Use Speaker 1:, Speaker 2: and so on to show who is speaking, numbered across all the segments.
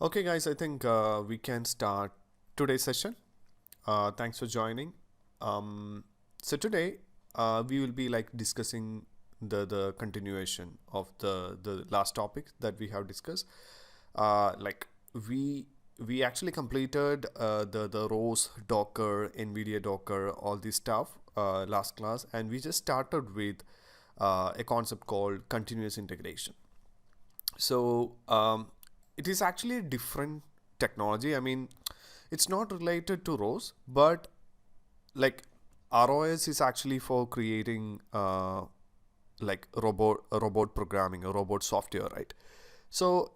Speaker 1: Okay, guys, I think we can start today's session. Thanks for joining. Um, so today we will be like discussing the continuation of the last topic that we have discussed. Like we we actually completed the ROS, Docker, NVIDIA Docker, all this stuff last class, and we just started with a concept called continuous integration. So it is actually a different technology. I mean, it's not related to ROS, but like ROS is actually for creating like robot programming or robot software, right? So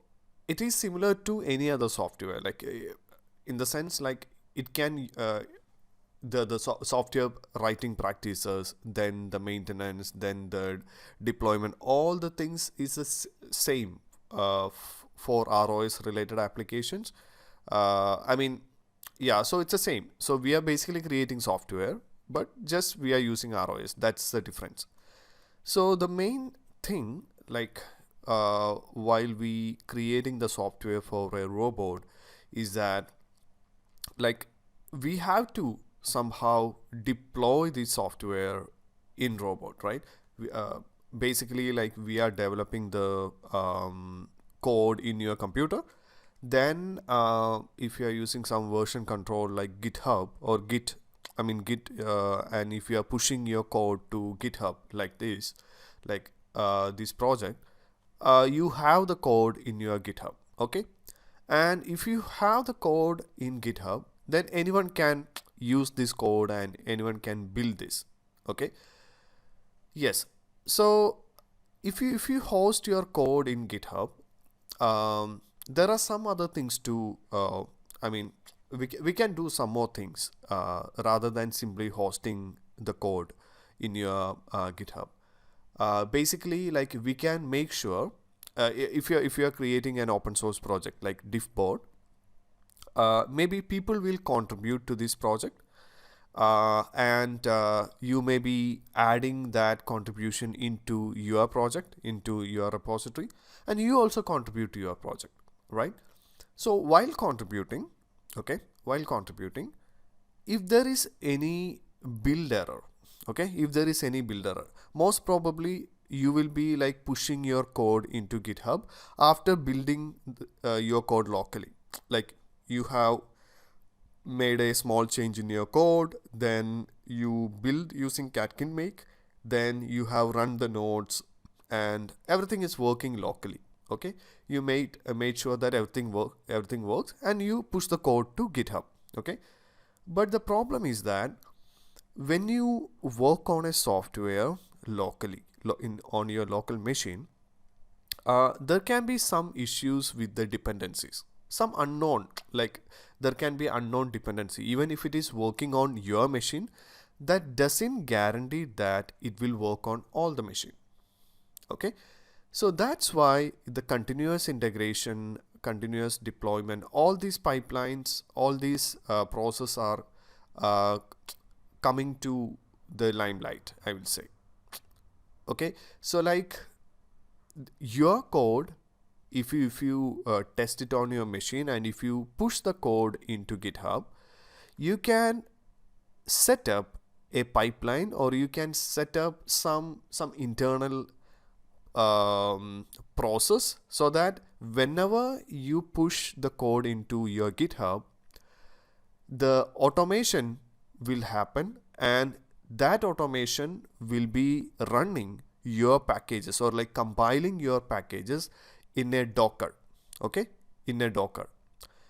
Speaker 1: it is similar to any other software, like in the sense like it can the software writing practices, then the maintenance, then the deployment, all the things is the same for ROS related applications. I mean, yeah, so it's the same. So we are basically creating software, but just we are using ROS. That's the difference. So the main thing, like while we creating the software for a robot, is that like we have to somehow deploy the software in robot, right? Basically, like we are developing the code in your computer. Then if you are using some version control like GitHub or Git, I mean Git, and if you are pushing your code to GitHub like this project, you have the code in your GitHub. Okay, and if you have the code in GitHub, then anyone can use this code and anyone can build this. Okay, yes. So if you host your code in GitHub, there are some other things to I mean, we can do some more things rather than simply hosting the code in your GitHub. Basically, like we can make sure if you're creating an open source project like diffboard, maybe people will contribute to this project, and you may be adding that contribution into your project, into your repository, and you also contribute to your project, right? So while contributing, if there is any build error, okay, if there is any build error, most probably you will be like pushing your code into GitHub after building your code locally. Like you have made a small change in your code, then you build using catkin make, then you have run the nodes, and everything is working locally. Okay, you made sure that everything works, and you push the code to GitHub. Okay, but the problem is that when you work on a software locally on your local machine, there can be some issues with the dependencies, some unknown, like there can be unknown dependency. Even if it is working on your machine, that doesn't guarantee that it will work on all the machine. Okay, so that's why the continuous integration, continuous deployment, all these pipelines, all these processes are uh, coming to the limelight, I will say. Okay, so like your code, if you test it on your machine and if you push the code into GitHub, you can set up a pipeline, or you can set up some internal process, so that whenever you push the code into your GitHub, the automation will happen, and that automation will be running your packages, or like compiling your packages in a Docker. Okay, in a Docker.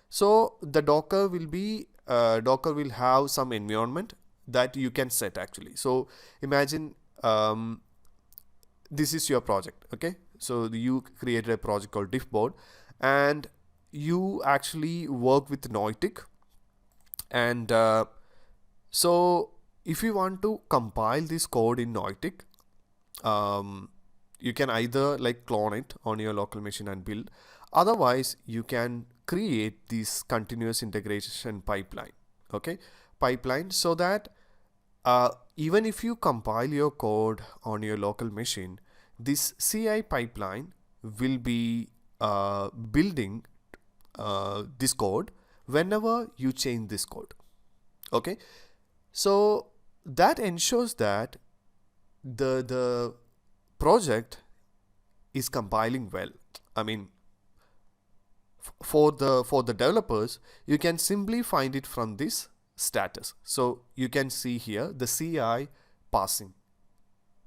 Speaker 1: So the Docker will have some environment that you can set actually. So imagine this is your project. Okay, so you created a project called diffboard, and you actually work with Noitic, and so if you want to compile this code in Noitic, you can either like clone it on your local machine and build. Otherwise, you can create this continuous integration pipeline. Okay, pipeline, so that even if you compile your code on your local machine, this CI pipeline will be building this code whenever you change this code. Okay, so that ensures that the project is compiling well. I mean, for the developers, you can simply find it from this status. So you can see here the CI passing.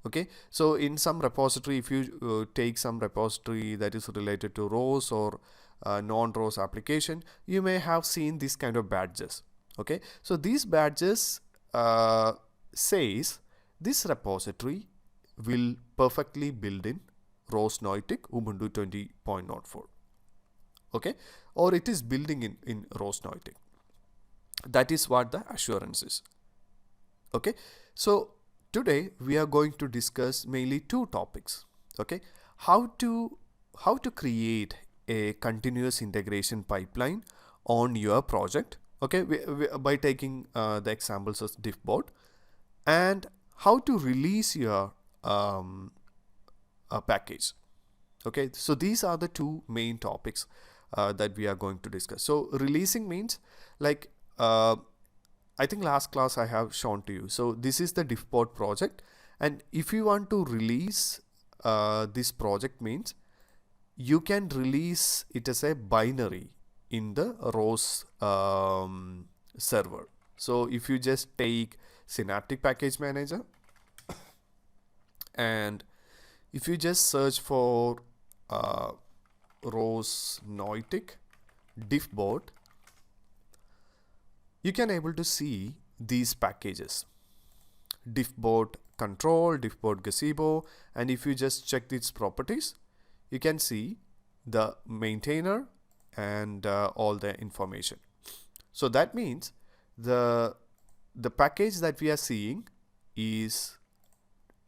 Speaker 1: Okay, so in some repository, if you take some repository that is related to ROS or non-ROS application, you may have seen this kind of badges. Okay, so these badges says this repository will perfectly build in ROS Neutic Ubuntu 20.04. Okay, or it is building in ROS Neutic. That is what the assurance is. Okay, so today we are going to discuss mainly two topics. Okay, how to create a continuous integration pipeline on your project. Okay, by taking the examples of diffbot, and how to release your package. Okay, so these are the two main topics that we are going to discuss. So releasing means like I think last class I have shown to you. So this is the diffbot project, and if you want to release this project means you can release it as a binary in the ROS server. So if you just take Synaptic Package Manager and if you just search for ROS Neutic diffbot, you can able to see these packages: diffbot control, diffbot gazebo, and if you just check these properties, you can see the maintainer and all the information. So that means the package that we are seeing is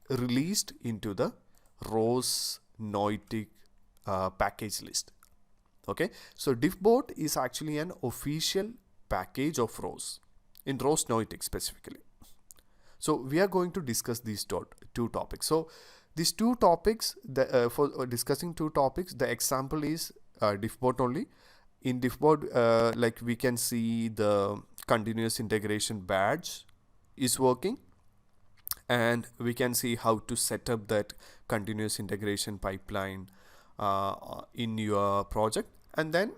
Speaker 1: released into the ROS Neutic package list. Okay, so diffbot is actually an official package of ROS in ROS Neutic specifically. So we are going to discuss these two topics. So these two topics, for discussing two topics, the example is diffbot only. In diffbot, like we can see the continuous integration badge is working, and we can see how to set up that continuous integration pipeline in your project, and then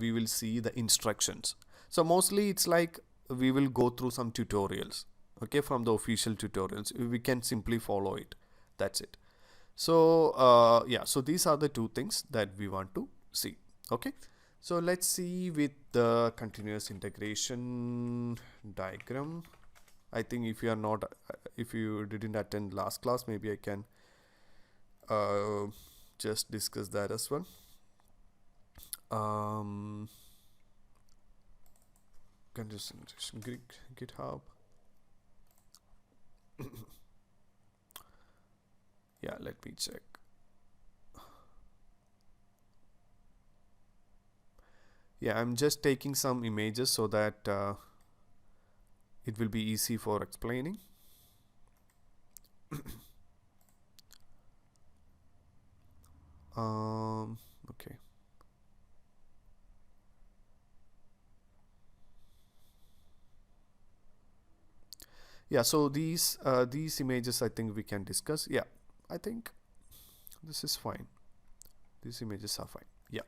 Speaker 1: we will see the instructions. So mostly it's like we will go through some tutorials, okay, from the official tutorials. We can simply follow it. That's it. So yeah, so these are the two things that we want to see. Okay, so let's see with the continuous integration diagram. I think if you are not, if you didn't attend last class, maybe I can just discuss that as well. Continuous integration GitHub. Yeah, let me check. Yeah, I'm just taking some images so that it will be easy for explaining. Okay. Yeah, so these images I think we can discuss. Yeah, I think this is fine. These images are fine. Yeah.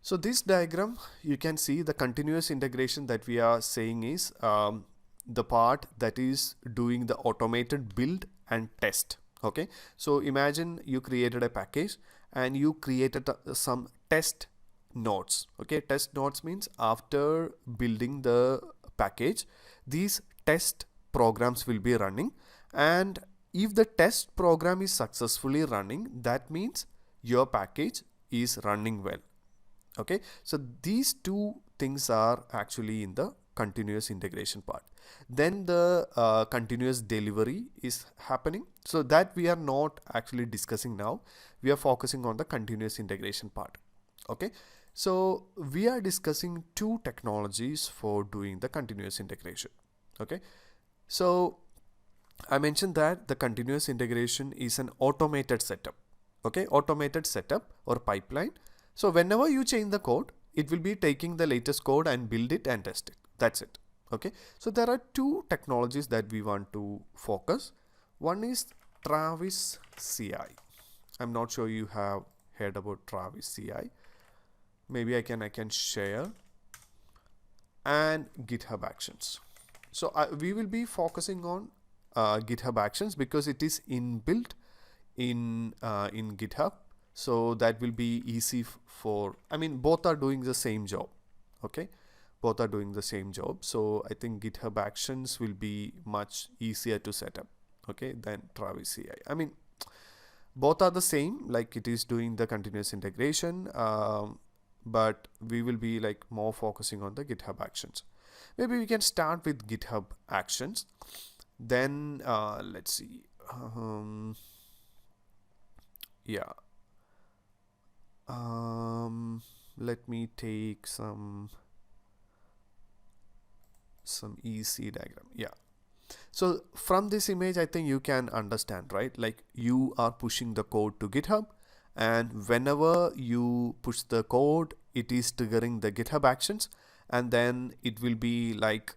Speaker 1: So this diagram, you can see the continuous integration that we are saying is the part that is doing the automated build and test. Okay, so imagine you created a package and you created some test nodes. Okay, test nodes means after building the package, these test programs will be running, and if the test program is successfully running, that means your package is running well. Okay, so these two things are actually in the continuous integration part. Then the continuous delivery is happening, so that we are not actually discussing now. We are focusing on the continuous integration part. Okay, so we are discussing two technologies for doing the continuous integration. Okay, so I mentioned that the continuous integration is an automated setup. Okay, automated setup or pipeline. So whenever you change the code, it will be taking the latest code and build it and test it. That's it. Okay. So there are two technologies that we want to focus. One is Travis CI. I'm not sure you have heard about Travis CI. Maybe I can share, and GitHub Actions. So we will be focusing on GitHub Actions because it is inbuilt in GitHub. So that will be easy for, I mean, both are doing the same job. Okay, both are doing the same job. So I think GitHub Actions will be much easier to set up, okay, than Travis CI. I mean, both are the same, like it is doing the continuous integration, but we will be like more focusing on the GitHub Actions. Maybe we can start with GitHub Actions. Then let's see. Yeah. Let me take some easy diagram. Yeah. So from this image, I think you can understand, right? Like you are pushing the code to GitHub, and whenever you push the code, it is triggering the GitHub Actions, and then it will be like,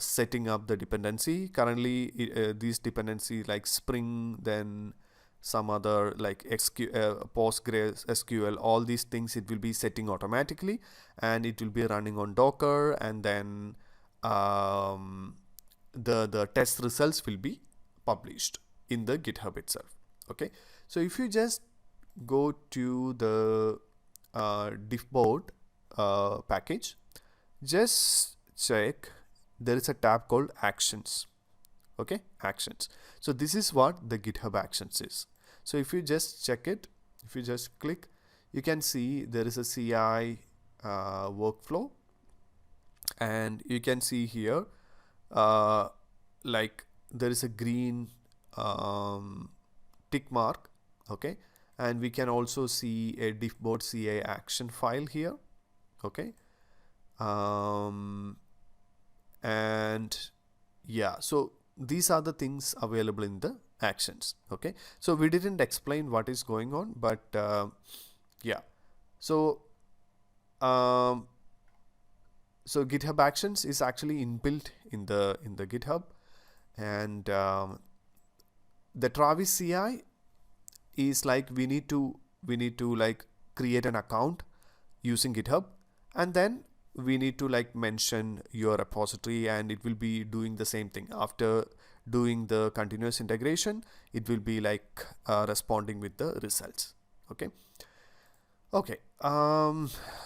Speaker 1: setting up the dependency. Currently, these dependency like Spring, then some other like Postgres, SQL, all these things it will be setting automatically, and it will be running on Docker, and then the test results will be published in the GitHub itself. Okay, so if you just go to the diffboard package, just check, there is a tab called Actions. Okay, Actions. So this is what the GitHub Actions is. So if you just check it, if you just click, you can see there is a CI workflow, and you can see here like there is a green tick mark. Okay, and we can also see a diffboard CI action file here. Okay, and yeah, so these are the things available in the actions. Okay, so we didn't explain what is going on, but yeah, so so GitHub Actions is actually inbuilt in the GitHub, and the Travis CI is like we need to like create an account using GitHub, and then we need to like mention your repository, and it will be doing the same thing. After doing the continuous integration, it will be like responding with the results. Okay, okay,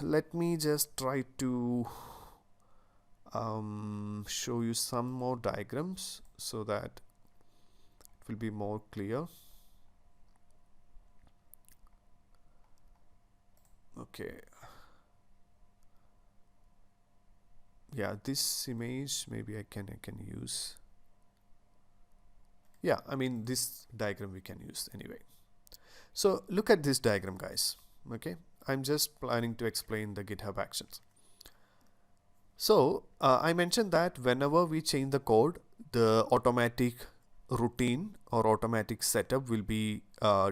Speaker 1: let me just try to show you some more diagrams so that it will be more clear. Okay, yeah, this image maybe I can use. Yeah, I mean this diagram we can use anyway. So look at this diagram, guys. Okay, I'm just planning to explain the GitHub Actions. So I mentioned that whenever we change the code, the automatic routine or automatic setup will be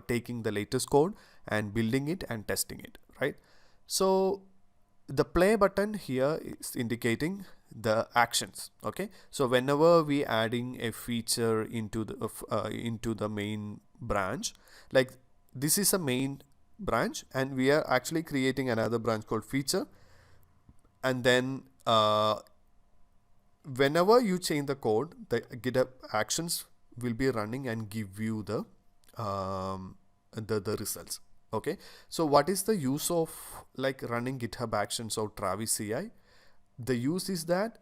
Speaker 1: taking the latest code and building it and testing it, right? So the play button here is indicating the actions. Okay, so whenever we adding a feature into the main branch, like this is a main branch, and we are actually creating another branch called feature, and then whenever you change the code, the GitHub Actions will be running and give you the results. Okay, so what is the use of like running GitHub Actions or Travis CI? The use is that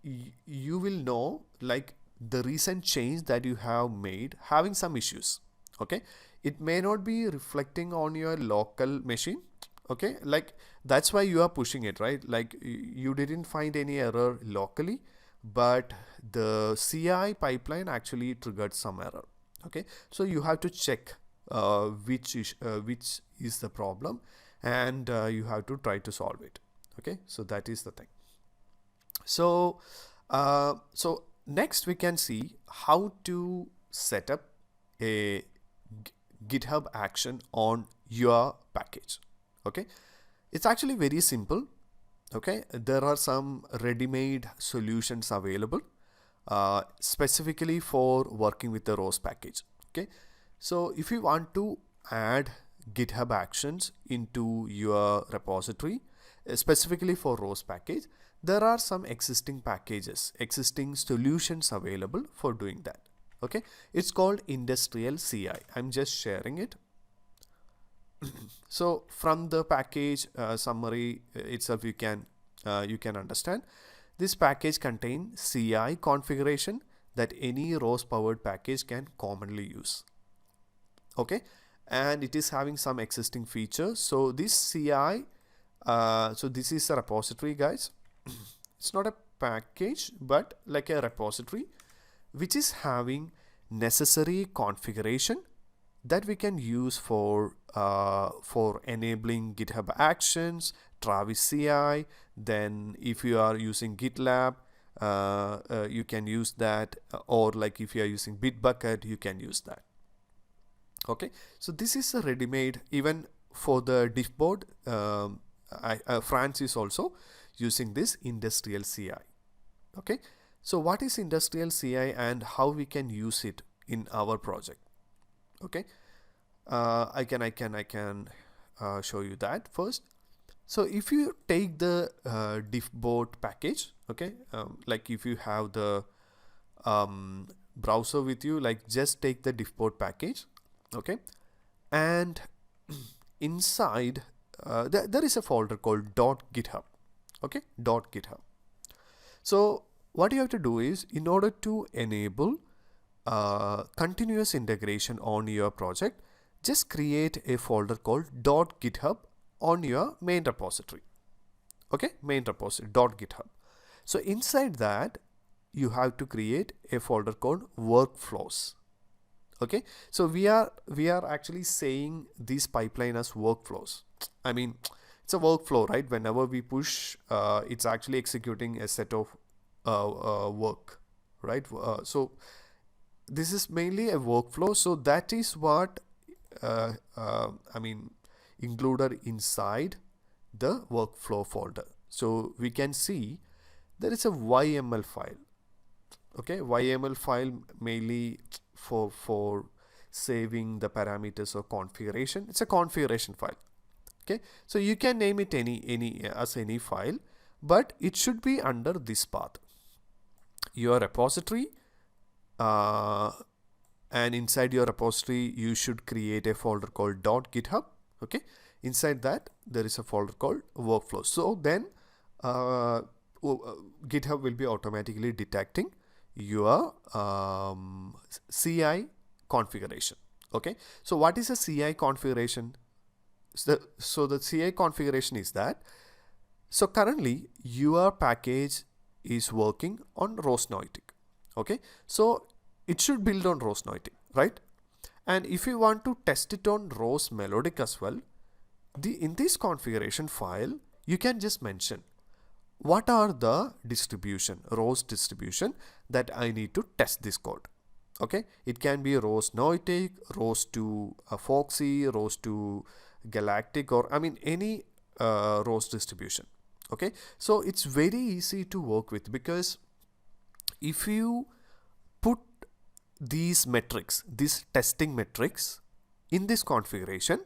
Speaker 1: you will know like the recent change that you have made having some issues. Okay, it may not be reflecting on your local machine. Okay, like that's why you are pushing it, right? Like you didn't find any error locally, but the CI pipeline actually triggered some error. Okay, so you have to check which is the problem, and you have to try to solve it. Okay, so that is the thing. So so next we can see how to set up a GitHub action on your package. Okay, it's actually very simple. Okay, there are some ready-made solutions available specifically for working with the ROS package. Okay, so if you want to add GitHub actions into your repository specifically for ROS package, there are some existing packages, existing solutions available for doing that. Okay, it's called industrial CI. I'm just sharing it. So from the package summary itself, you can understand this package contains CI configuration that any ROS powered package can commonly use. Okay, and it is having some existing features. So this CI, so this is a repository, guys. It's not a package but like a repository which is having necessary configuration that we can use for enabling GitHub actions, Travis CI. Then if you are using GitLab, you can use that, or like if you are using Bitbucket, you can use that. Okay, so this is a ready-made. Even for the diff board, France is also using this industrial CI. Okay, so what is industrial CI and how we can use it in our project? Okay, I can show you that first. So if you take the diff board package, okay, like if you have the browser with you, like just take the diff board package. Okay, and inside there is a folder called .github. Okay, .github. So what you have to do is, in order to enable continuous integration on your project, just create a folder called .github on your main repository. Okay, main repository .github. So inside that you have to create a folder called workflows. Okay, so we are actually saying this pipeline as workflows. I mean, it's a workflow, right? Whenever we push, it's actually executing a set of work, right? So this is mainly a workflow. So that is what I mean included inside the workflow folder. So we can see there is a YML file. Okay, YML file mainly for saving the parameters or configuration. It's a configuration file. Okay, so you can name it any file, but it should be under this path, your repository, and inside your repository you should create a folder called .github. Okay, inside that there is a folder called workflow. So then GitHub will be automatically detecting your CI configuration. Okay, so what is a CI configuration? So the CI configuration is that, so currently your package is working on ROS Neutic. Okay, so it should build on ROS Neutic, right? And if you want to test it on ROS Melodic as well, in this configuration file you can just mention what are the distribution, ROS distribution that I need to test this code. Okay, it can be ROS Neutic, ROS to Foxy, ROS to Galactic, or I mean any ROS distribution. Okay, so it's very easy to work with, because if you put these metrics, these testing metrics in this configuration,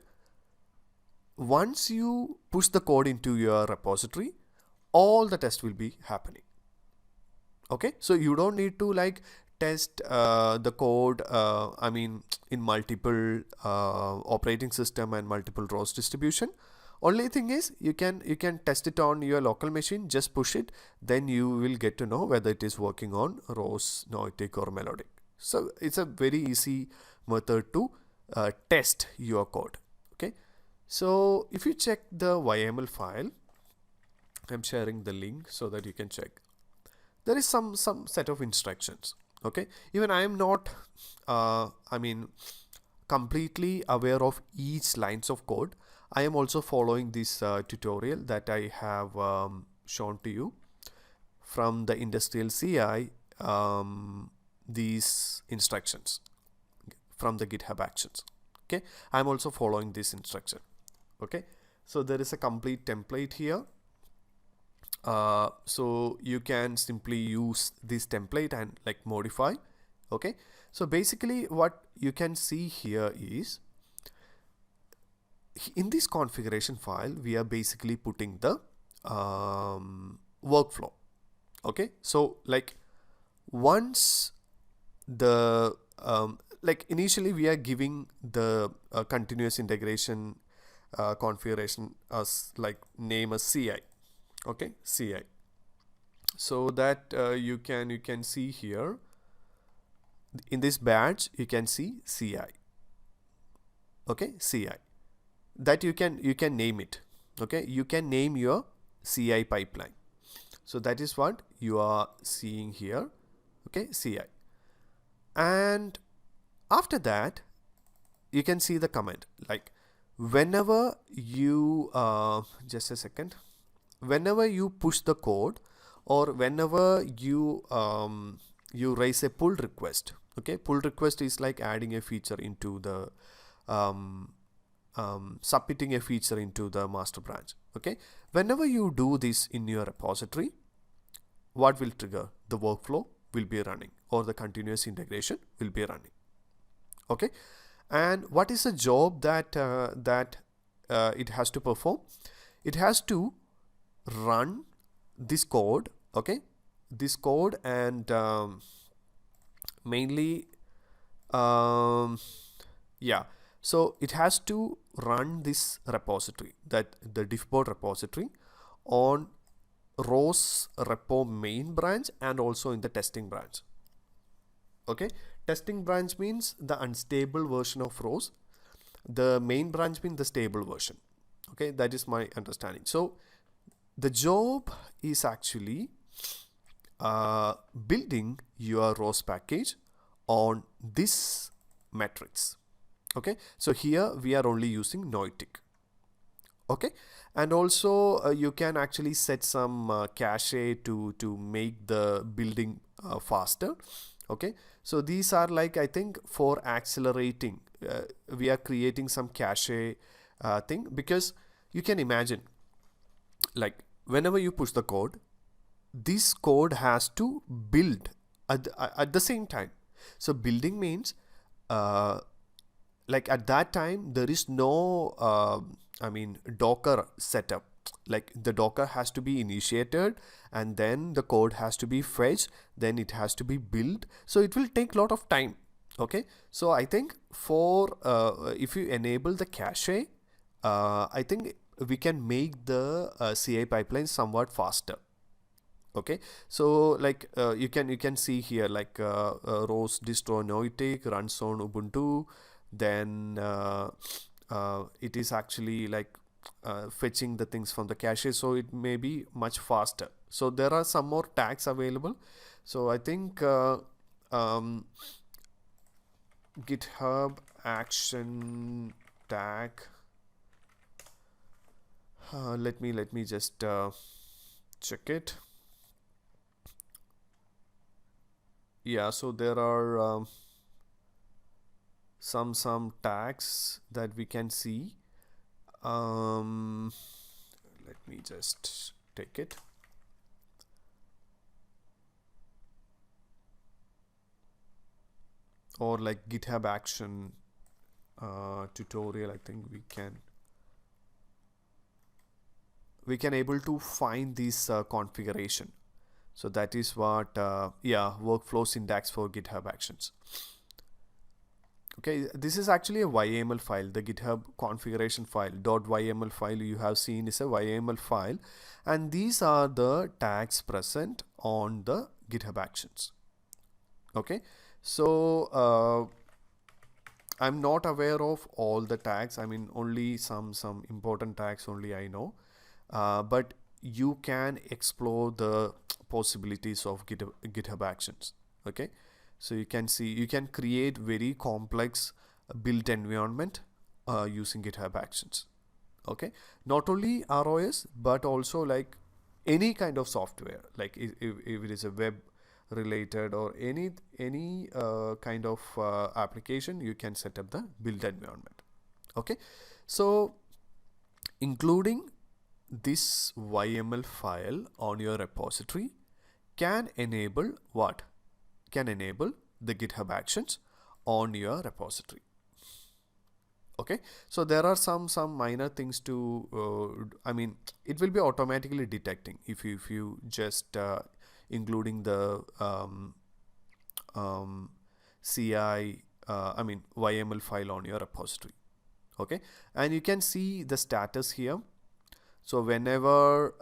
Speaker 1: once you push the code into your repository, all the tests will be happening. Okay, so you don't need to like test the code I mean in multiple operating system and multiple ROS distribution. Only thing is you can test it on your local machine, just push it, then you will get to know whether it is working on ROS Neutic or Melodic. So it's a very easy method to test your code. Okay, so if you check the YML file, I'm sharing the link so that you can check. There is some set of instructions. Okay, even I am not I mean completely aware of each lines of code. I am also following this tutorial that I have shown to you from the industrial CI, these instructions from the GitHub actions. Okay, I'm also following this instruction. Okay, so there is a complete template here. So you can simply use this template and like modify. Okay, so basically what you can see here is in this configuration file we are basically putting the workflow. Okay, so like once the like initially we are giving the continuous integration configuration as like name as CI. Okay, CI, so that you can see here in this badge you can see CI. Okay, CI, that you can name it. Okay, you can name your CI pipeline. So that is what you are seeing here. Okay, CI, and after that you can see the comment like whenever you just a second, whenever you push the code or whenever you raise a pull request. Okay, pull request is like adding a feature into the submitting a feature into the master branch. Okay, whenever you do this in your repository, what will trigger? The workflow will be running or the continuous integration will be running. Okay, and what is the job that it has to perform? It has to run this code. Okay, this code and mainly yeah, so it has to run this repository, that the diffbot repository, on ROS repo main branch and also in the testing branch. Okay, testing branch means the unstable version of ROS, the main branch means the stable version. Okay, that is my understanding. So the job is actually building your ROS package on this metrics. Okay, so here we are only using Noitic. Okay, and also you can actually set some cache to make the building faster. Okay, so these are like, I think, for accelerating, we are creating some cache thing, because you can imagine like whenever you push the code, this code has to build at the same time. So building means like at that time there is no Docker setup. Like the Docker has to be initiated and then the code has to be fetched, then it has to be built, so it will take a lot of time. Okay, so I think for if you enable the cache, I think we can make the CI pipeline somewhat faster. Okay, so like you can see here like ROS distro Noitic runs on Ubuntu, then it is actually like fetching the things from the cache, so it may be much faster. So there are some more tags available. So I think GitHub action tag, let me just check it. Yeah, so there are some tags that we can see. Let me just take it. Or like GitHub action tutorial, I think we can able to find this configuration. So that is what yeah, workflow syntax for GitHub actions. Okay, this is actually a YAML file. The GitHub configuration file .yml file you have seen is a YAML file, and these are the tags present on the GitHub actions. Okay, so I'm not aware of all the tags. I mean, only some important tags only I know, but you can explore the possibilities of GitHub actions. Okay, so you can see, you can create very complex built environment using GitHub actions. Okay, not only ROS but also like any kind of software, like if it is a web related or any kind of application, you can set up the build environment. Okay, so including this YML file on your repository can enable what? Can enable the GitHub actions on your repository. Okay, so there are some minor things to I mean, it will be automatically detecting if you just including the CI I mean YML file on your repository. Okay, and you can see the status here. So whenever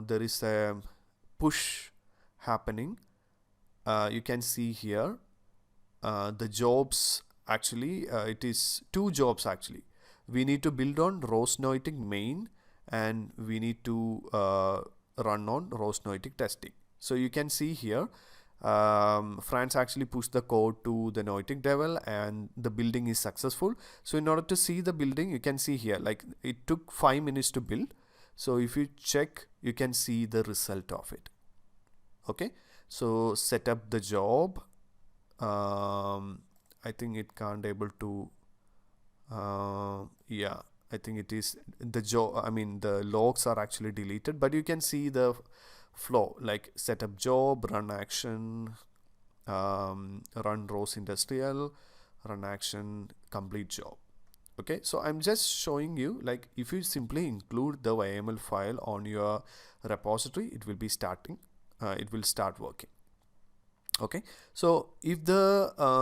Speaker 1: there is a push happening, you can see here the jobs. Actually, it is two jobs actually. We need to build on ROS Noetic main, and we need to run on ROS Noetic testing. So you can see here, France actually pushed the code to the Noetic devel, and the building is successful. So in order to see the building, you can see here, like it took 5 minutes to build. So if you check, you can see the result of it. Okay, so set up the job. I think it can't able to yeah, I think it is the job. I mean, the logs are actually deleted, but you can see the flow, like setup job, run action, run ROS industrial, run action, complete job. Okay, so I'm just showing you, like if you simply include the YML file on your repository, it will be starting, it will start working. Okay, so if the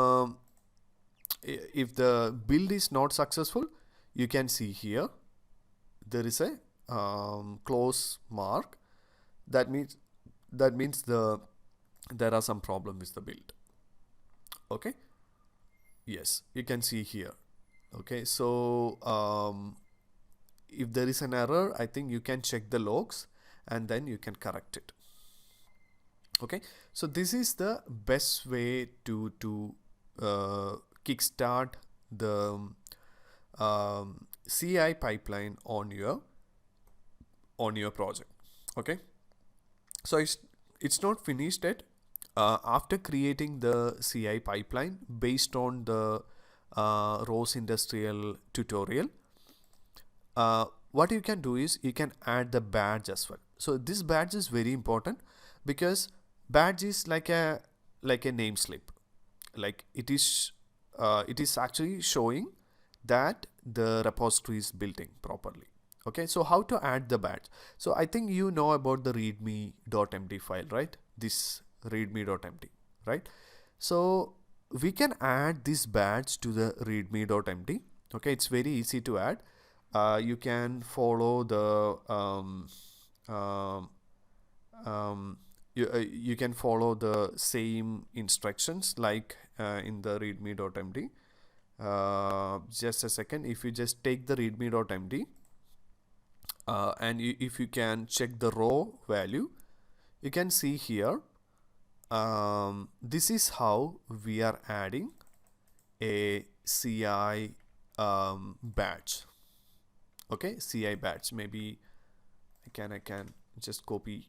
Speaker 1: build is not successful, you can see here there is a close mark. That means there are some problem with the build. Okay, yes, you can see here. Okay, so if there is an error, I think you can check the logs and then you can correct it. Okay, so this is the best way to kickstart the CI pipeline on your project. Okay, so it's not finished yet. After creating the CI pipeline based on the ROS industrial tutorial, what you can do is you can add the badge as well. So this badge is very important because badge is like a name slip. Like it is actually showing that the repository is building properly. Okay, so how to add the badge? So I think you know about the readme.md file, right? This readme.md, right? So we can add this badge to the readme.md. Okay, it's very easy to add. You can follow the you can follow the same instructions like in the readme.md. Just a second. If you just take the readme.md and if you can check the raw value, you can see here. This is how we are adding a CI badge. Okay, CI badge. Maybe I can just copy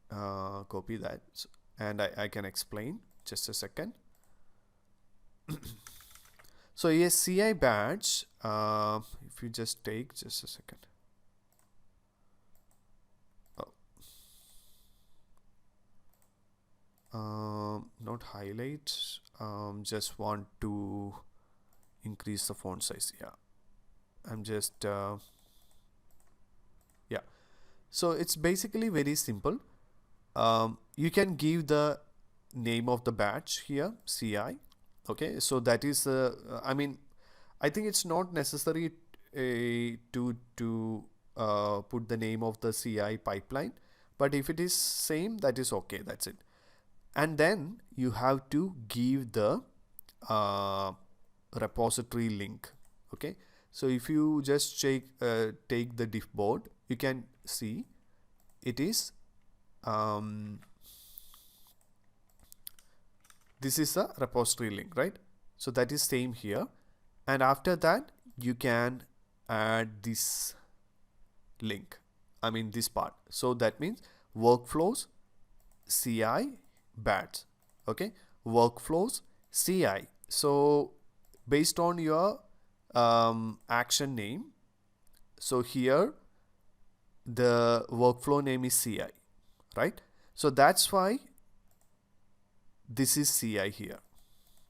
Speaker 1: that, and I can explain. Just a second. So yes, CI badge. If you just take just a second. Not highlight. Just want to increase the font size. Yeah, I'm just yeah. So it's basically very simple. You can give the name of the badge here, CI. Okay, so that is I mean, I think it's not necessary to put the name of the CI pipeline, but if it is same, that is okay. That's it. And then you have to give the repository link. Okay, so if you just take the diff board, you can see it is this is a repository link, right? So that is same here, and after that you can add this link, I mean this part. So that means workflows CI badge. Okay, workflows CI. So based on your action name, so here the workflow name is CI, right? So that's why this is CI here.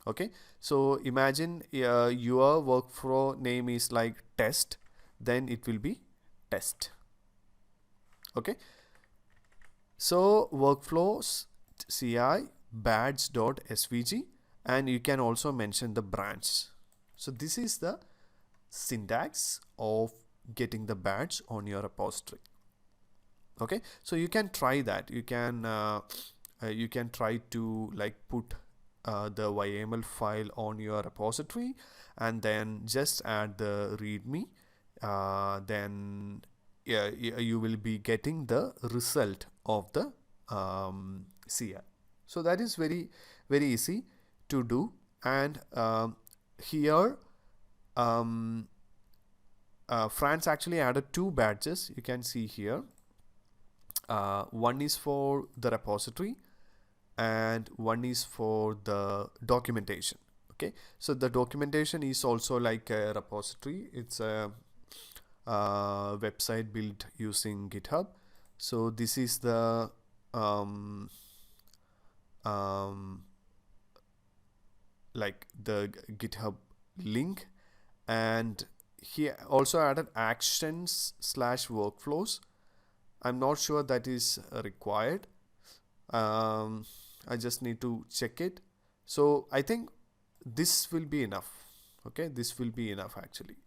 Speaker 1: Okay, so imagine your workflow name is like test, then it will be test. Okay, so workflows CI badge.svg, and you can also mention the branch. So this is the syntax of getting the badge on your repository. Okay, so you can try that. You can try to like put the YAML file on your repository and then just add the readme. Then yeah, you will be getting the result of the CI. So that is very easy to do. And here France actually added two badges. You can see here. One is for the repository and one is for the documentation. Okay, so the documentation is also like a repository. It's a website built using GitHub. So this is the like the GitHub link, and he also added actions / workflows. I'm not sure that is required. I just need to check it. So I think this will be enough. Okay, this will be enough actually.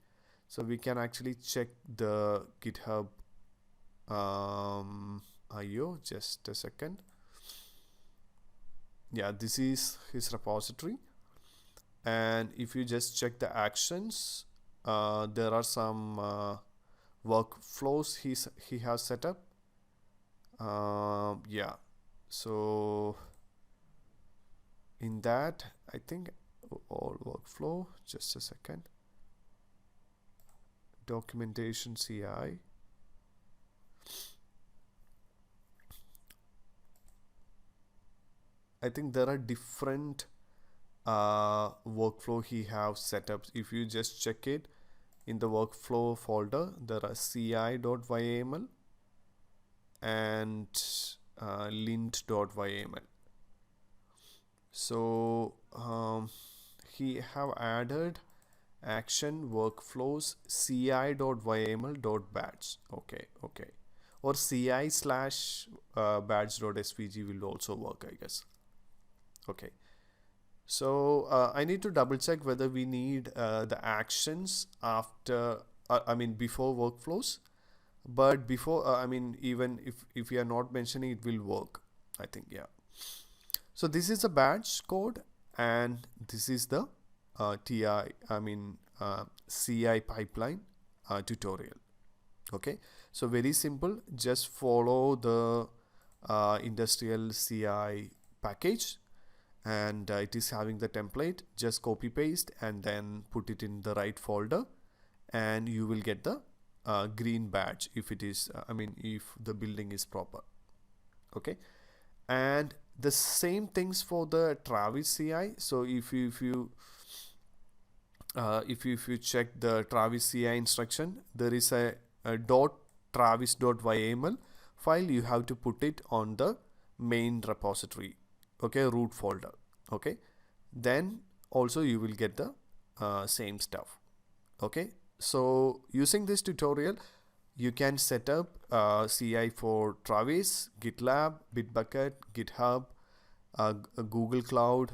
Speaker 1: So we can actually check the GitHub IO. Just a second. Yeah, this is his repository. And if you just check the actions, there are some workflows he has set up. Yeah, so in that I think all workflow, just a second, documentation CI, I think there are different workflow he have setups. If you just check it in the workflow folder, there are ci.yml and lint.yml. So he have added action workflows ci.yml.badge. Okay, or ci / badge.svg will also work, I guess. Okay, so I need to double check whether we need the actions after before workflows, but before even if we are not mentioning, it will work, I think. Yeah, so this is the badge code and this is the CI pipeline tutorial. Okay, so very simple, just follow the industrial CI package, and it is having the template. Just copy paste and then put it in the right folder, and you will get the green badge if it is if the building is proper. Okay, and the same things for the Travis CI. So if you check the Travis CI instruction, there is a .travis.yml file. You have to put it on the main repository, okay, root folder. Okay, then also you will get the same stuff. Okay, so using this tutorial, you can set up CI for Travis, GitLab, Bitbucket, GitHub, Google Cloud.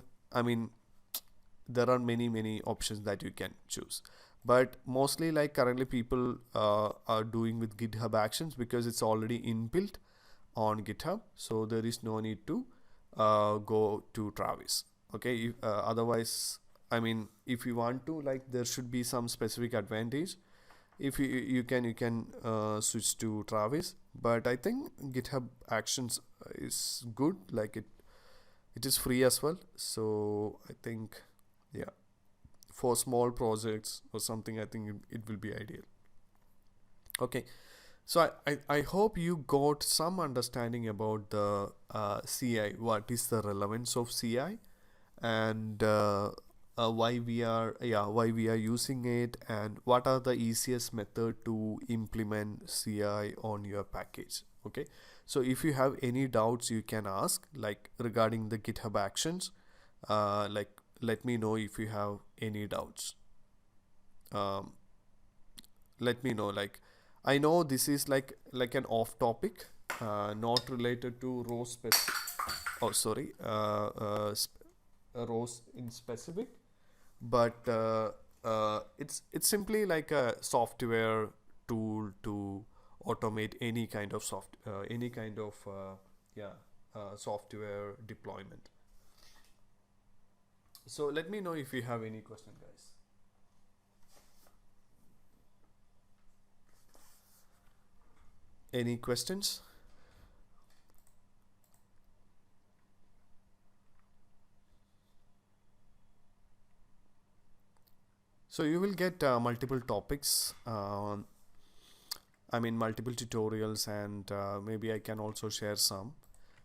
Speaker 1: There are many options that you can choose, but mostly like currently people are doing with GitHub Actions because it's already inbuilt on GitHub, so there is no need to go to Travis. Okay, otherwise, if you want to, like, there should be some specific advantage. If you can switch to Travis, but I think GitHub Actions is good. Like it is free as well, so I think, yeah, for small projects or something, I think it will be ideal. Okay, So I hope you got some understanding about the CI, what is the relevance of CI, and why we are using it, and what are the easiest method to implement CI on your package. Okay, so if you have any doubts, you can ask, like regarding the GitHub actions. Like, let me know if you have any doubts. Um, Let me know. Like, I know this is like an off topic, not related to rows oh, sorry, rows in specific, but it's simply like a software tool to automate any kind of yeah software deployment. So let me know if you have any question, guys. Any questions? So you will get multiple topics, I mean multiple tutorials, and maybe I can also share some.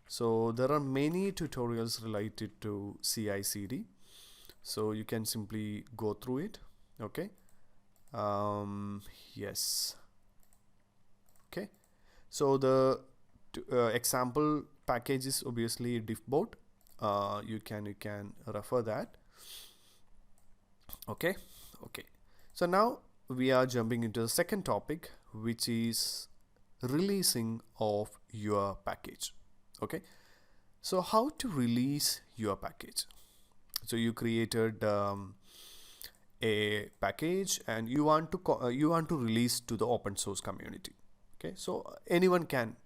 Speaker 1: So there are many tutorials related to CI/CD. So you can simply go through it. Okay. Yes. Okay. So the example package is obviously diffbot. You can refer that. Okay. Okay. So now we are jumping into the second topic, which is releasing of your package. Okay. So how to release your package? So you created a package and you want to release to the open source community. Okay, so anyone can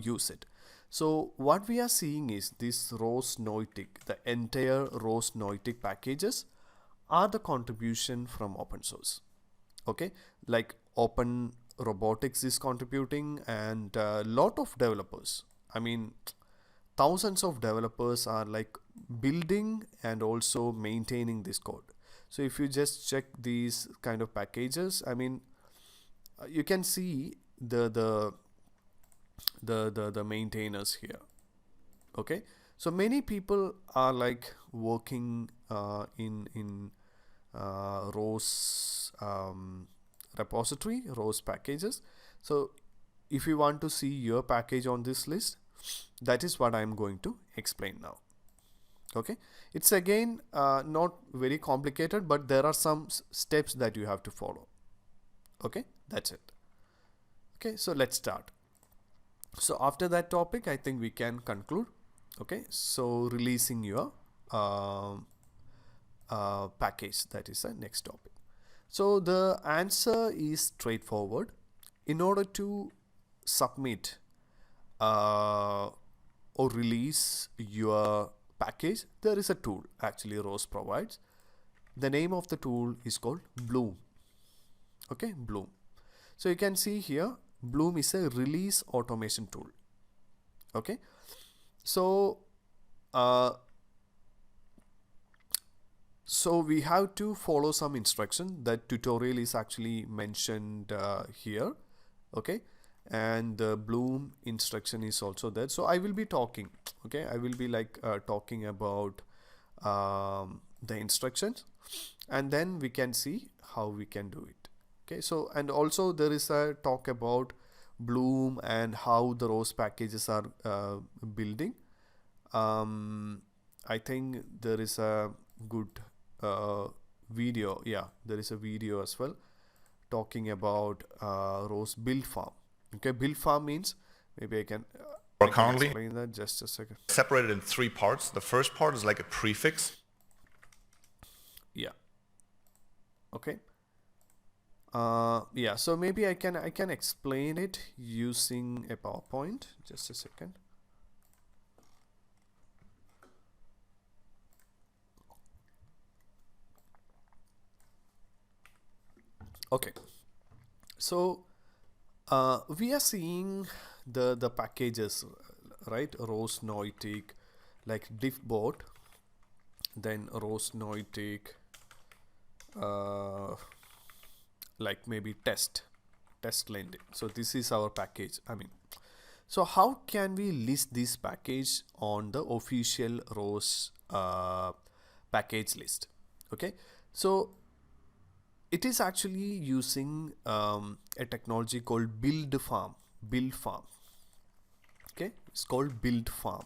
Speaker 1: use it. So what we are seeing is this ROS Noitic, the entire ROS Noitic packages are the contribution from open source. Okay, like Open Robotics is contributing, and a lot of developers, I mean thousands of developers are like building and also maintaining this code. So if you just check these kind of packages, I mean you can see the maintainers here. Okay, so many people are like working in ROS repository, ROS packages. So if you want to see your package on this list, that is what I am going to explain now. Okay, it's again not very complicated, but there are some steps that you have to follow. Okay, that's it. Okay, so let's start. So after that topic, I think we can conclude. Okay, so releasing your package, that is the next topic. So the answer is straightforward. In order to submit or release your package, there is a tool actually ROS provides. The name of the tool is called Bloom. Okay, Bloom. So you can see here, Bloom is a release automation tool. Okay, so so we have to follow some instruction. That tutorial is actually mentioned here. Okay, and the Bloom instruction is also there. So I will be talking. Okay, I will be like talking about the instructions, and then we can see how we can do it. Okay, so and also there is a talk about Bloom and how the ROS packages are building. I think there is a good video. Yeah, there is a video as well talking about ROS build farm. Okay, build farm means, maybe I can explain that. Just a second.
Speaker 2: Separated in three parts. The first part is like a prefix.
Speaker 1: Yeah. Okay. Yeah. So maybe I can explain it using a PowerPoint. Just a second. Okay. So we are seeing the packages, right? ROS Noitic, like diffbot, then ROS Noitic, like maybe test. test lending. So this is our package. So how can we list this package on the official ROS package list? Okay, so it is actually using a technology called build farm. Build farm. Okay, it's called build farm.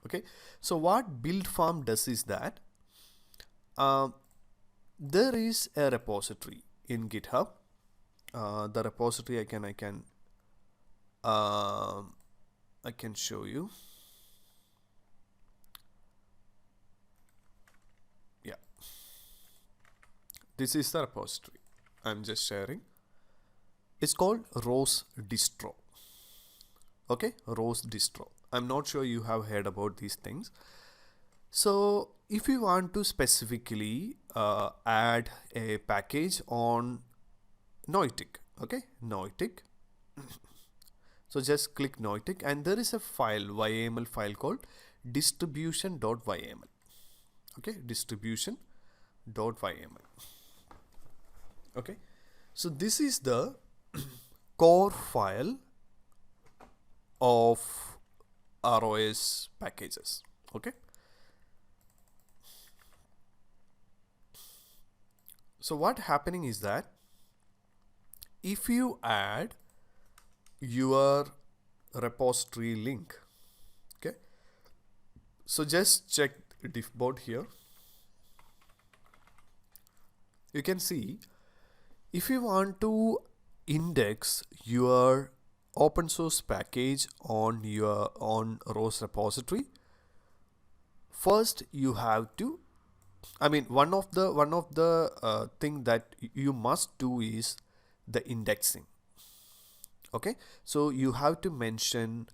Speaker 1: Okay, so what build farm does is that there is a repository in GitHub. The repository I can show you. Yeah, this is the repository. I'm just sharing. It's called ROS distro. Okay, ROS distro. I'm not sure you have heard about these things. So if you want to specifically add a package on Noitic, okay, Noitic. So just click Noitic and there is a file, YAML file called distribution.yml. Okay, distribution.yml. Okay, so this is the core file of ROS packages. Okay, so what happening is that if you add your repository link, okay, so just check diffbot here. You can see if you want to index your open source package on your ROS repository, first you have to, one of the thing that you must do is the indexing. Okay, so you have to mention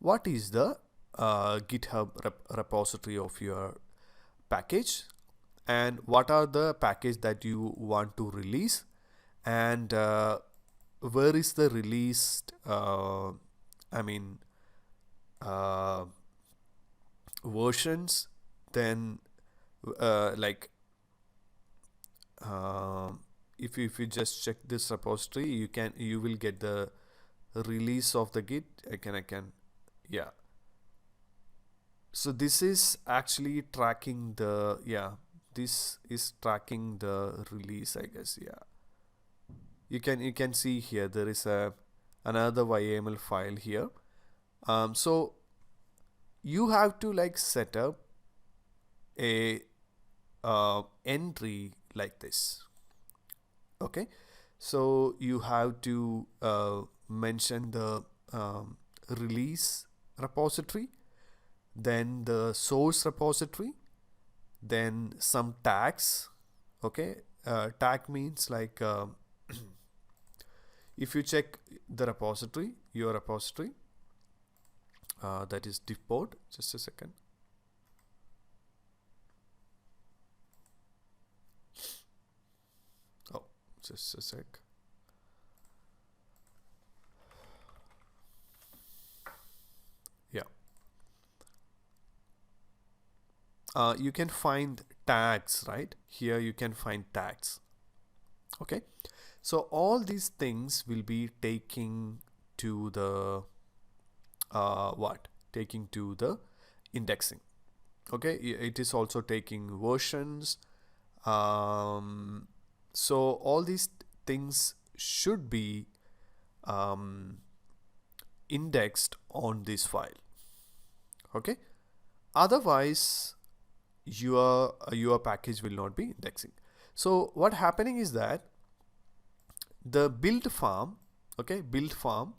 Speaker 1: what is the GitHub repository of your package and what are the package that you want to release and where is the released versions, then like if you just check this repository, you will get the release of the Git. Yeah, so this is actually tracking the, this is tracking the release, I guess. Yeah, you can see here there is another YAML file here. So you have to like set up a entry like this. Okay, so you have to mention the release repository, then the source repository, then some tags. Okay, tag means like if you check the repository, your repository, that is diffbot. Just a second. Oh, just a sec. Yeah. You can find tags, right? Here you can find tags. Okay. So all these things will be taking to the taking to the indexing. Okay, it is also taking versions. So all these things should be indexed on this file. Okay, otherwise your package will not be indexing. So what happening is that the build farm, okay, build farm,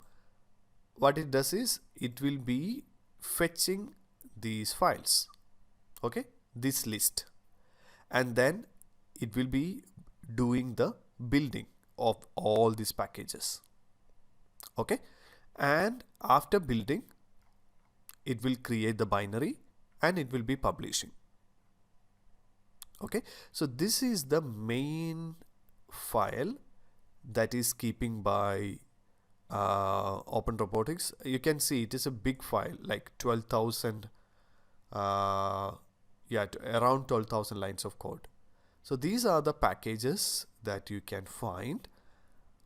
Speaker 1: what it does is it will be fetching these files, okay, this list, and then it will be doing the building of all these packages. Okay, and after building it will create the binary and it will be publishing. Okay, so this is the main file that is keeping by Open Robotics. You can see it is a big file, like 12,000 around 12,000 lines of code. So these are the packages that you can find,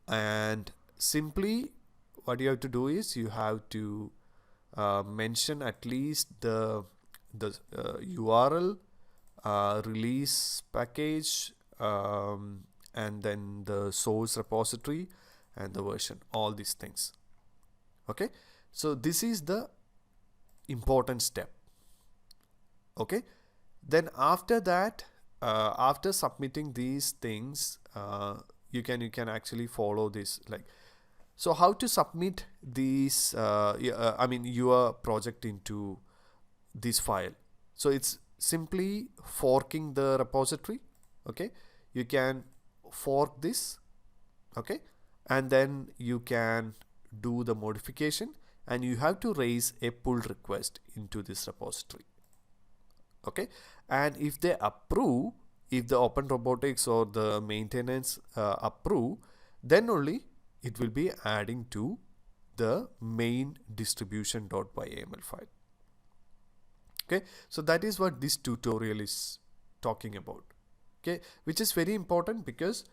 Speaker 1: and simply what you have to do is you have to mention at least the URL, release package, and then the source repository and the version, all these things. Okay, so this is the important step. Okay, then after that, after submitting these things, you can actually follow this. Like, so how to submit these I mean your project into this file? So it's simply forking the repository. Okay, you can fork this. Okay, and then you can do the modification, and you have to raise a pull request into this repository. Okay, and if they approve, if the Open Robotics or the maintenance approve, then only it will be adding to the main distribution.yml file. Okay, so that is what this tutorial is talking about. Okay, which is very important because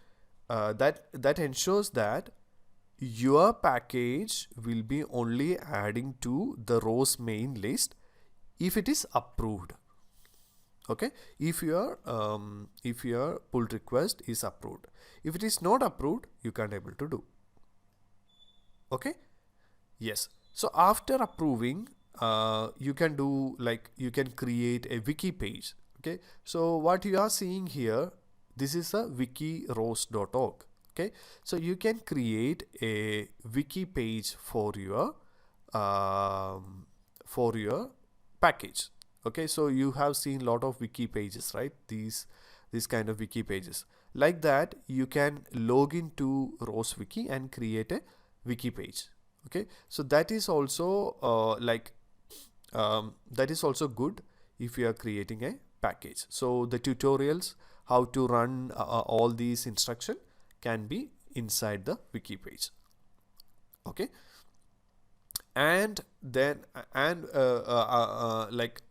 Speaker 1: that ensures that your package will be only adding to the ROS main list if it is approved. Okay, if your pull request is approved. If it is not approved, you can't able to do. Okay, yes. So after approving, you can do, like, you can create a wiki page. Okay, so what you are seeing here, this is a wikiros.org. Okay, so you can create a wiki page for your package. Okay, so you have seen a lot of wiki pages, right? These kind of wiki pages. Like that, you can log into ROS Wiki and create a wiki page. Okay, so that is also that is also good if you are creating a package. So the tutorials how to run all these instructions can be inside the wiki page. Okay, and then like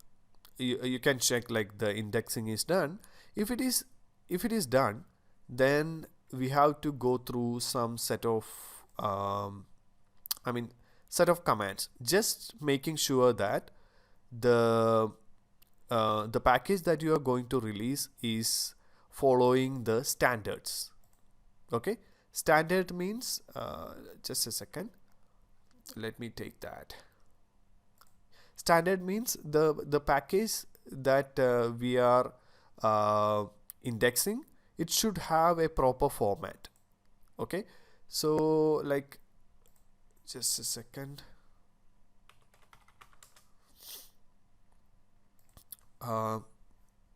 Speaker 1: you can check like the indexing is done. If it is done, then we have to go through some set of set of commands, just making sure that the package that you are going to release is following the standards. Okay, standard means just a second, let me take that. Standard means the package that we are indexing, it should have a proper format. Okay, so like, just a second.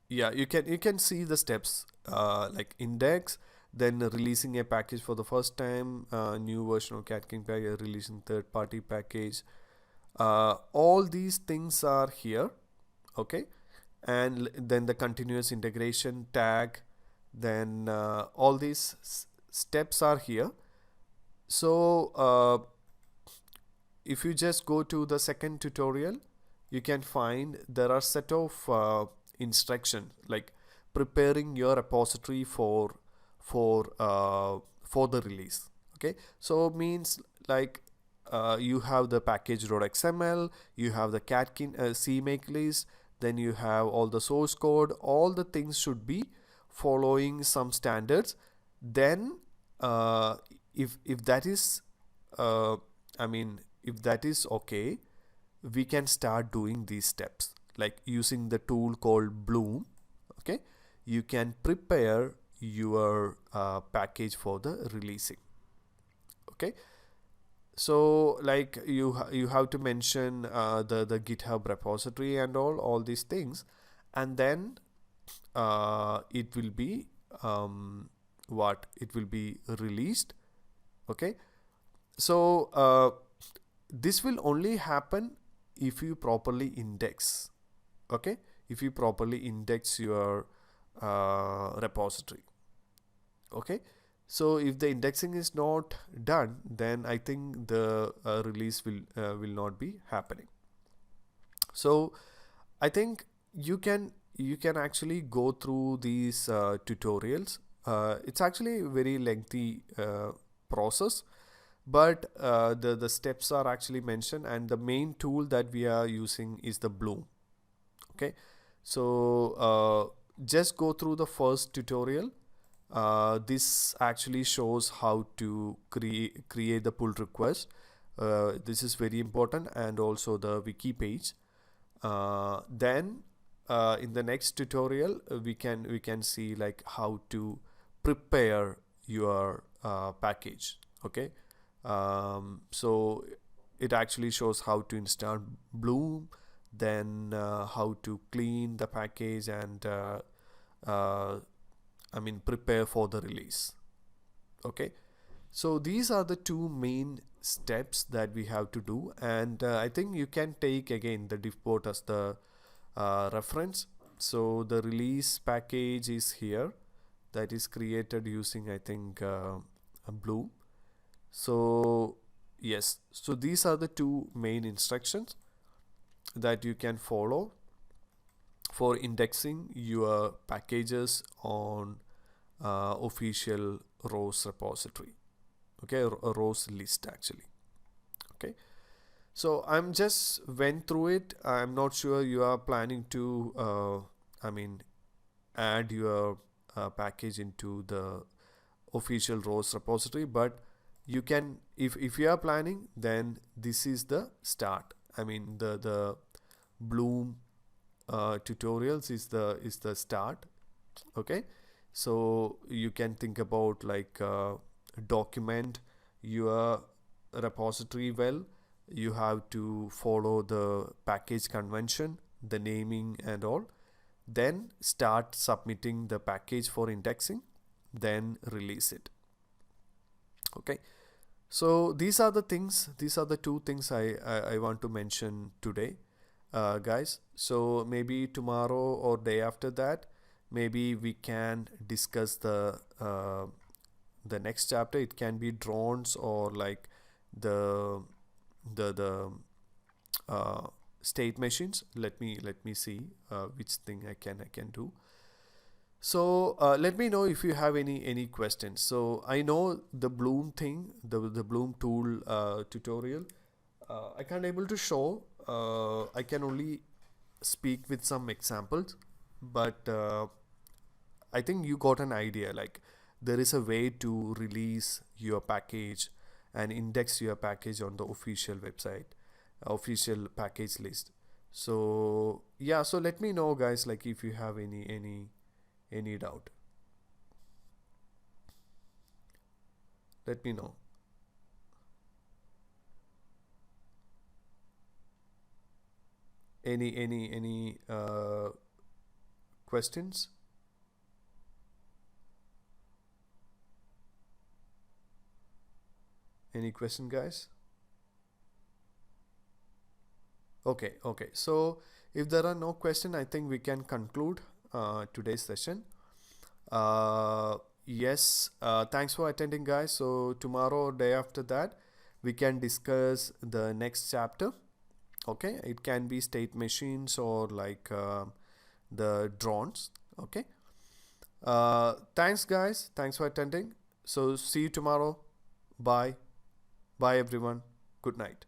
Speaker 1: Yeah, you can see the steps, like index, then releasing a package for the first time, new version of Cat King package, releasing third party package. All these things are here. Okay, and then the continuous integration tag, then all these steps are here. So if you just go to the second tutorial, you can find there are set of instructions like preparing your repository for the release. Okay, so means like you have the package.xml, you have the catkin CMake list, then you have all the source code. All the things should be following some standards. Then if that is if that is okay, we can start doing these steps, like using the tool called Bloom. Okay, you can prepare your package for the releasing. Okay, so like you have to mention the GitHub repository and all these things, and then it will be it will be released. Okay, so this will only happen if you properly index. Okay, if you properly index your repository. Okay, so if the indexing is not done, then I think the release will not be happening. So I think you can actually go through these tutorials. It's actually a very lengthy process, but the steps are actually mentioned, and the main tool that we are using is the Bloom. Okay, so just go through the first tutorial. This actually shows how to create the pull request. This is very important, and also the wiki page. Then in the next tutorial, we can see like how to prepare your package. Okay, so it actually shows how to install Bloom, then how to clean the package, and uh, prepare for the release. Okay, so these are the two main steps that we have to do, and I think you can take again the diffport as the reference. So the release package is here, that is created using, I think, a Bloom. So yes, so these are the two main instructions that you can follow for indexing your packages on official ROS repository. Okay, a ROS list actually. Okay, so I'm just went through it. I'm not sure you are planning to add your package into the official ROS repository, but you can, if you are planning, then this is the start. I mean, the Bloom tutorials is the start. Okay, so you can think about like document your repository well. You have to follow the package convention, the naming and all, then start submitting the package for indexing, then release it. Okay, so these are the two things I want to mention today, guys. So maybe tomorrow or day after that, maybe we can discuss the next chapter. It can be drones, or like the the state machines. Let me see which thing I can do. So let me know if you have any questions. So I know the Bloom thing, the Bloom tool tutorial. I can't able to show. I can only speak with some examples, but I think you got an idea. Like, there is a way to release your package and index your package on the official website, official package list. So yeah, so let me know, guys, like if you have any doubt. Let me know. Any questions? Any question, guys? Okay, okay. So if there are no questions, I think we can conclude today's session. Yes, thanks for attending, guys. So tomorrow or day after that, we can discuss the next chapter. Okay, it can be state machines or like the drones. Okay. Thanks, guys. Thanks for attending. So see you tomorrow. Bye. Bye, everyone. Good night.